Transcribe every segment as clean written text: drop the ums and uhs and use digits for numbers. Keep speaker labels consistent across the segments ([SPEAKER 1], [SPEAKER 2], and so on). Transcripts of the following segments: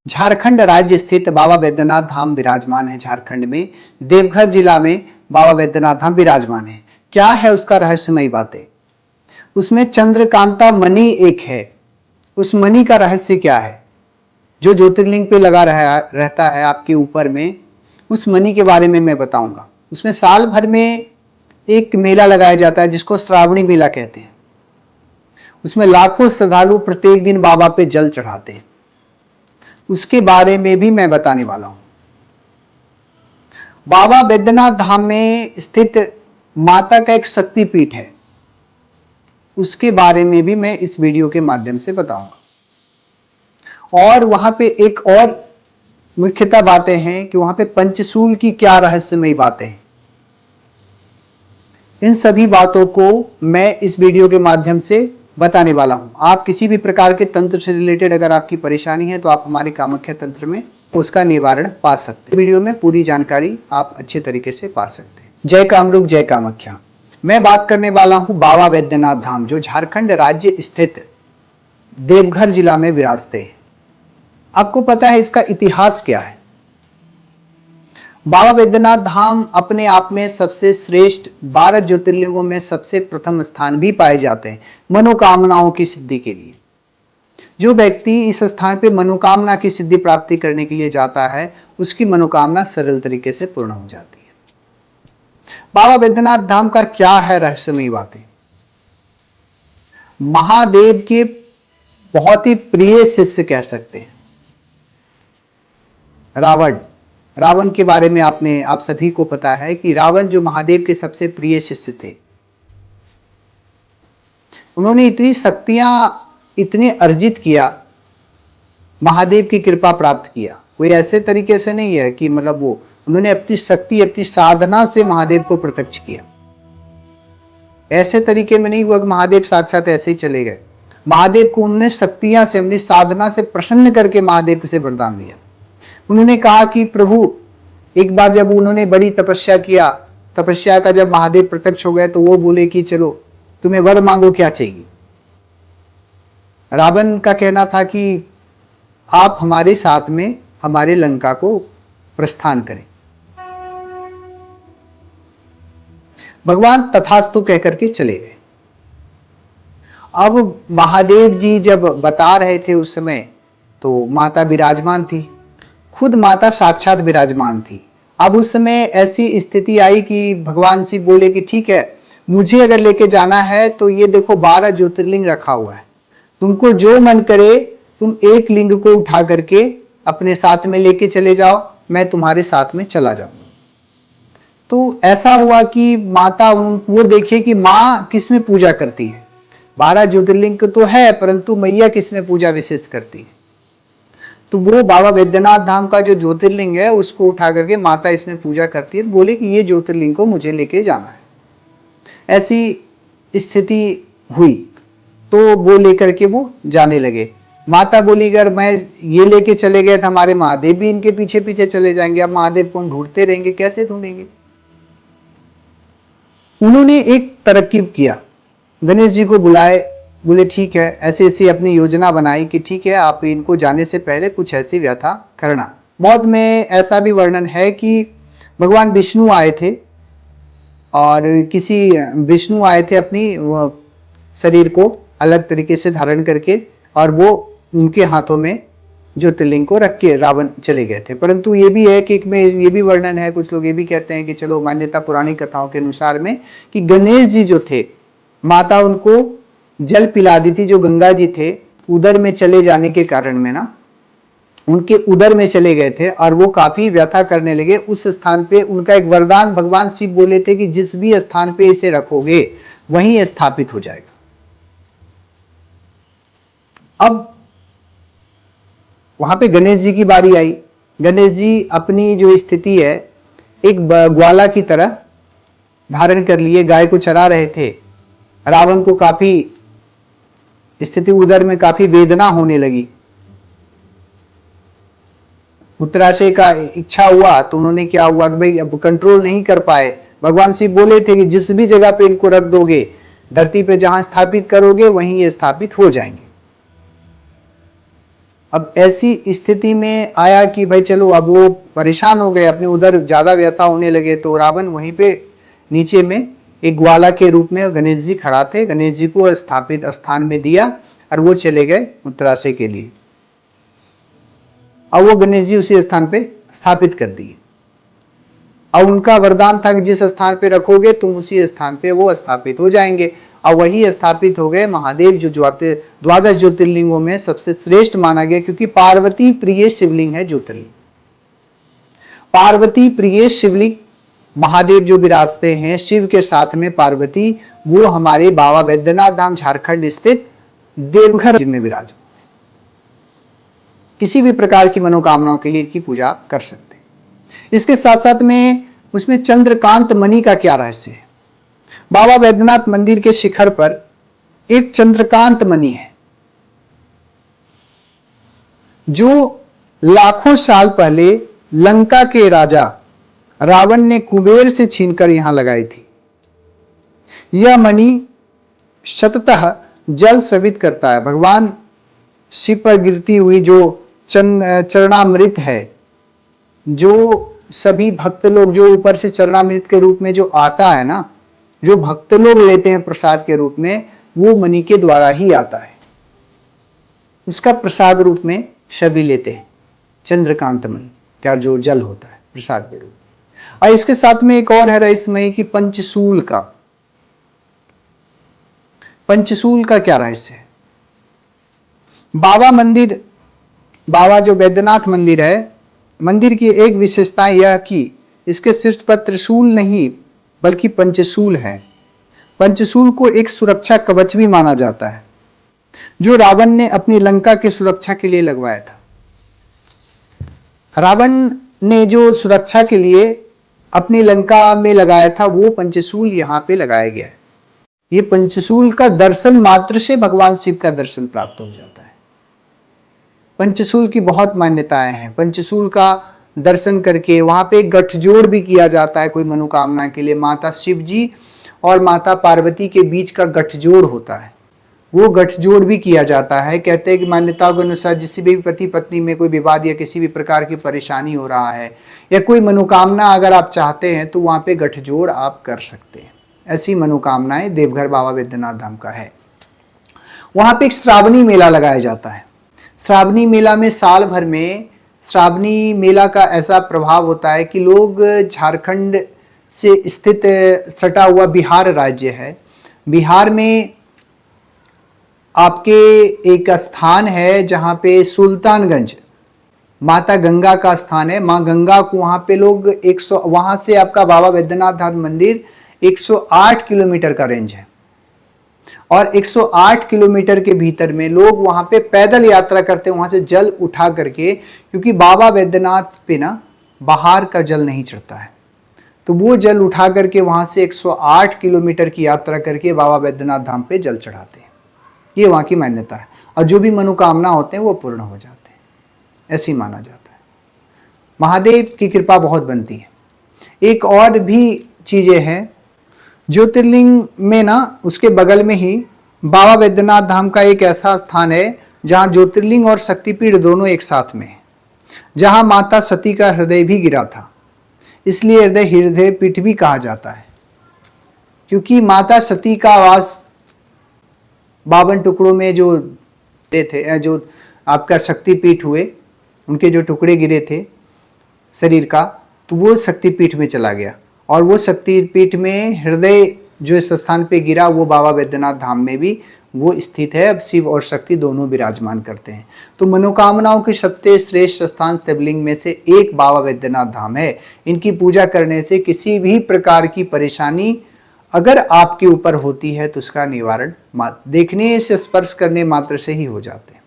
[SPEAKER 1] झारखंड राज्य स्थित बाबा वैद्यनाथ धाम विराजमान है। झारखंड में देवघर जिला में बाबा वैद्यनाथ धाम विराजमान है। क्या है उसका रहस्यमय बातें? उसमें चंद्रकांता मणि एक है। उस मणि का रहस्य क्या है जो ज्योतिर्लिंग पे लगा रहता है आपके ऊपर में? उस मणि के बारे में मैं बताऊंगा। उसमें साल भर में एक मेला लगाया जाता है जिसको श्रावणी मेला कहते हैं। उसमें लाखों श्रद्धालु प्रत्येक दिन बाबा पे जल चढ़ाते हैं। उसके बारे में भी मैं बताने वाला हूं। बाबा बैद्यनाथ धाम में स्थित माता का एक शक्तिपीठ है, उसके बारे में भी मैं इस वीडियो के माध्यम से बताऊंगा। और वहां पे एक और मुख्यतः बातें हैं कि वहां पे पंचशूल की क्या रहस्यमय बातें हैं। इन सभी बातों को मैं इस वीडियो के माध्यम से बताने वाला हूं। आप किसी भी प्रकार के तंत्र से रिलेटेड अगर आपकी परेशानी है तो आप हमारे कामाख्या तंत्र में उसका निवारण पा सकते हैं। वीडियो में पूरी जानकारी आप अच्छे तरीके से पा सकते हैं। जय कामरूप, जय कामाख्या। मैं बात करने वाला हूं बाबा वैद्यनाथ धाम, जो झारखंड राज्य स्थित देवघर जिला में विराजते हैं। आपको पता है इसका इतिहास क्या है? बाबा वैद्यनाथ धाम अपने आप में सबसे श्रेष्ठ 12 ज्योतिर्लिंगों में सबसे प्रथम स्थान भी पाए जाते हैं मनोकामनाओं की सिद्धि के लिए। जो व्यक्ति इस स्थान पे मनोकामना की सिद्धि प्राप्ति करने के लिए जाता है, उसकी मनोकामना सरल तरीके से पूर्ण हो जाती है। बाबा वैद्यनाथ धाम का क्या है रहस्यमय बातें? महादेव के बहुत ही प्रिय शिष्य कह सकते हैं रावण। रावण के बारे में आप सभी को पता है कि रावण जो महादेव के सबसे प्रिय शिष्य थे, उन्होंने इतनी शक्तियां इतने अर्जित किया, महादेव की कृपा प्राप्त किया। कोई ऐसे तरीके से नहीं है कि मतलब वो उन्होंने अपनी शक्ति अपनी साधना से महादेव को प्रत्यक्ष किया। ऐसे तरीके में नहीं हुआ कि महादेव साक्षात ऐसे ही चले गए। महादेव को उन्होंने शक्तियां से अपनी साधना से प्रसन्न करके महादेव से वरदान दिया। उन्होंने कहा कि प्रभु, एक बार जब उन्होंने बड़ी तपस्या किया, तपस्या का जब महादेव प्रत्यक्ष हो गए तो वो बोले कि चलो तुम्हें वर मांगो, क्या चाहिए? रावण का कहना था कि आप हमारे साथ में हमारे लंका को प्रस्थान करें। भगवान तथास्तु कहकर के चले गए। अब महादेव जी जब बता रहे थे उस समय, तो माता विराजमान थी, खुद माता साक्षात विराजमान थी। अब उस समय ऐसी स्थिति आई कि भगवान शिव बोले कि ठीक है, मुझे अगर लेके जाना है तो ये देखो 12 ज्योतिर्लिंग रखा हुआ है, तुमको जो मन करे तुम एक लिंग को उठा करके अपने साथ में लेके चले जाओ, मैं तुम्हारे साथ में चला जाऊं। तो ऐसा हुआ कि माता वो देखे कि माँ किसमें पूजा करती है। 12 ज्योतिर्लिंग तो है, परंतु मैया किसमें पूजा विशेष करती है। तो वो बाबा वैद्यनाथ धाम का जो ज्योतिर्लिंग है उसको उठा करके माता इसमें पूजा करती है। बोले कि ये ज्योतिर्लिंग को मुझे लेके जाना है। ऐसी स्थिति हुई तो वो लेकर के वो जाने लगे। माता बोली अगर मैं ये लेके चले गए तो हमारे महादेव भी इनके पीछे पीछे चले जाएंगे, अब महादेव को हम ढूंढते रहेंगे, कैसे ढूंढेंगे? उन्होंने एक तरकीब किया, गणेश जी को बुलाए, बोले ठीक है, ऐसे ऐसी अपनी योजना बनाई कि ठीक है आप इनको जाने से पहले कुछ ऐसी व्यथा करना। बहुत में ऐसा भी वर्णन है कि भगवान विष्णु आए थे और विष्णु आए थे अपनी शरीर को अलग तरीके से धारण करके, और वो उनके हाथों में ज्योतिर्लिंग को रख के रावण चले गए थे। परंतु ये भी है कि एक में ये भी वर्णन है, कुछ लोग ये भी कहते हैं कि चलो मान्यता पुरानी कथाओं के अनुसार में कि गणेश जी जो थे, माता उनको जल पिला दी थी। जो गंगा जी थे उदर में चले जाने के कारण में ना, उनके उदर में चले गए थे और वो काफी व्यथा करने लगे। उस स्थान पे उनका एक वरदान भगवान शिव बोले थे कि जिस भी स्थान पे इसे रखोगे वहीं स्थापित हो जाएगा। अब वहां पे गणेश जी की बारी आई। गणेश जी अपनी जो स्थिति है एक ग्वाला की तरह धारण कर लिए, गाय को चरा रहे थे। रावण को काफी स्थिति उदर में काफी वेदना होने लगी। उत्तराशय का इच्छा हुआ तो उन्होंने क्या हुआ कि भाई अब कंट्रोल नहीं कर पाए। भगवान शिव बोले थे कि जिस भी जगह पे इनको रख दोगे, धरती पे जहां स्थापित करोगे वहीं ये स्थापित हो जाएंगे। अब ऐसी स्थिति में आया कि भाई चलो, अब वो परेशान हो गए, अपने उधर ज्यादा व्यथा होने लगे, तो रावण वहीं पे नीचे में एक ग्वाला के रूप में गणेश जी खड़ा थे, गणेश जी को स्थापित स्थान में दिया और वो चले गए उत्तराशय के लिए। अब वो गणेश जी उसी स्थान पे स्थापित कर दिए। अब उनका वरदान था कि जिस स्थान पे रखोगे तुम उसी स्थान पे वो स्थापित हो जाएंगे। अब वही स्थापित हो गए महादेव, जो द्वादश ज्योतिर्लिंगों में सबसे श्रेष्ठ माना गया, क्योंकि पार्वती प्रिय शिवलिंग है ज्योतिर्लिंग। पार्वती प्रिय शिवलिंग महादेव जो विराजते हैं शिव के साथ में पार्वती, वो हमारे बाबा वैद्यनाथ धाम झारखंड स्थित देवघर जिनमें विराज। किसी भी प्रकार की मनोकामनाओं के लिए इनकी पूजा कर सकते हैं। इसके साथ साथ में उसमें चंद्रकांत मणि का क्या रहस्य है? बाबा वैद्यनाथ मंदिर के शिखर पर एक चंद्रकांत मणि है, जो लाखों साल पहले लंका के राजा रावण ने कुबेर से छीनकर यहां लगाई थी। यह मणि सततः जल स्रवित करता है। भगवान शिव पर गिरती हुई जो चरणामृत है, जो सभी भक्त लोग, जो ऊपर से चरणामृत के रूप में जो आता है ना, जो भक्त लोग लेते हैं प्रसाद के रूप में, वो मणि के द्वारा ही आता है। उसका प्रसाद रूप में सभी लेते हैं, चंद्रकांत मणि का जो जल होता है प्रसाद के रूप में। और इसके साथ में एक और है रहस्यमय कि पंचशूल का। पंचशूल का क्या रहस्य है? बाबा जो वैद्यनाथ मंदिर है, मंदिर की एक विशेषता यह कि इसके शीर्ष पर त्रिशूल नहीं बल्कि पंचशूल है। पंचशूल को एक सुरक्षा कवच भी माना जाता है, जो रावण ने अपनी लंका की सुरक्षा के लिए लगवाया था। रावण ने जो सुरक्षा के लिए अपनी लंका में लगाया था, वो पंचशूल यहाँ पे लगाया गया है। ये पंचशूल का दर्शन मात्र से भगवान शिव का दर्शन प्राप्त हो जाता है। पंचशूल की बहुत मान्यताएं हैं। पंचशूल का दर्शन करके वहां पे गठजोड़ भी किया जाता है कोई मनोकामना के लिए। माता शिव जी और माता पार्वती के बीच का गठजोड़ होता है, वो गठजोड़ भी किया जाता है। कहते हैं कि मान्यताओं के अनुसार जिस भी पति पत्नी में कोई विवाद या किसी भी प्रकार की परेशानी हो रहा है या कोई मनोकामना अगर आप चाहते हैं तो वहां पे गठजोड़ आप कर सकते हैं। ऐसी मनोकामनाएं देवघर बाबा वैद्यनाथ धाम का है। वहां पे एक श्रावणी मेला लगाया जाता है। श्रावणी मेला में साल भर में श्रावणी मेला का ऐसा प्रभाव होता है कि लोग झारखंड से स्थित सटा हुआ बिहार राज्य है, बिहार में आपके एक स्थान है जहां पे सुल्तानगंज माता गंगा का स्थान है। मां गंगा को वहां पे लोग वहां से आपका बाबा वैद्यनाथ धाम मंदिर 108 किलोमीटर का रेंज है, और 108 किलोमीटर के भीतर में लोग वहां पे पैदल यात्रा करते हैं, वहां से जल उठा करके, क्योंकि बाबा वैद्यनाथ पे ना बाहर का जल नहीं चढ़ता है, तो वो जल उठा करके वहां से 108 किलोमीटर की यात्रा करके बाबा वैद्यनाथ धाम पे जल चढ़ाते हैं। ये वहां की मान्यता है, और जो भी मनोकामना होते हैं वो पूर्ण हो जाते हैं, ऐसी माना जाता है। महादेव की कृपा बहुत बनती है। एक और भी चीजें हैं ज्योतिर्लिंग में ना, उसके बगल में ही बाबा वैद्यनाथ धाम का एक ऐसा स्थान है जहां ज्योतिर्लिंग और शक्तिपीठ दोनों एक साथ में है, जहां माता सती का हृदय भी गिरा था, इसलिए हृदय पीठ भी कहा जाता है, क्योंकि माता सती का वास 52 टुकड़ों में जो थे, जो आपका शक्तिपीठ हुए, उनके जो टुकड़े गिरे थे शरीर का, तो वो शक्तिपीठ में चला गया, और वो शक्तिपीठ में हृदय जो इस स्थान पे गिरा वो बाबा वैद्यनाथ धाम में भी वो स्थित है। अब शिव और शक्ति दोनों विराजमान करते हैं। तो मनोकामनाओं के सबसे श्रेष्ठ स्थान शिवलिंग में से एक बाबा वैद्यनाथ धाम है। इनकी पूजा करने से किसी भी प्रकार की परेशानी अगर आपके ऊपर होती है तो उसका निवारण देखने से, स्पर्श करने मात्र से ही हो जाते हैं।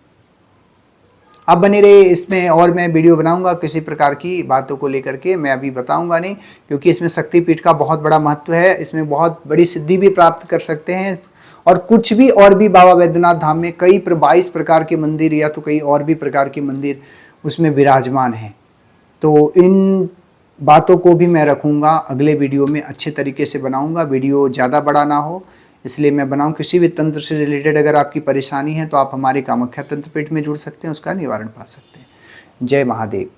[SPEAKER 1] अब बने रहे इसमें, और मैं वीडियो बनाऊंगा किसी प्रकार की बातों को लेकर के, मैं अभी बताऊंगा नहीं, क्योंकि इसमें शक्तिपीठ का बहुत बड़ा महत्व है। इसमें बहुत बड़ी सिद्धि भी प्राप्त कर सकते हैं, और कुछ भी और भी बाबा वैद्यनाथ धाम में कई 22 प्रकार के मंदिर या तो कई और भी प्रकार के मंदिर उसमें विराजमान हैं। तो इन बातों को भी मैं रखूंगा, अगले वीडियो में अच्छे तरीके से बनाऊंगा। वीडियो ज़्यादा बड़ा ना हो, इसलिए मैं बनाऊं किसी भी तंत्र से रिलेटेड अगर आपकी परेशानी है तो आप हमारे कामाख्या तंत्र पीठ में जुड़ सकते हैं, उसका निवारण पा सकते हैं। जय महादेव।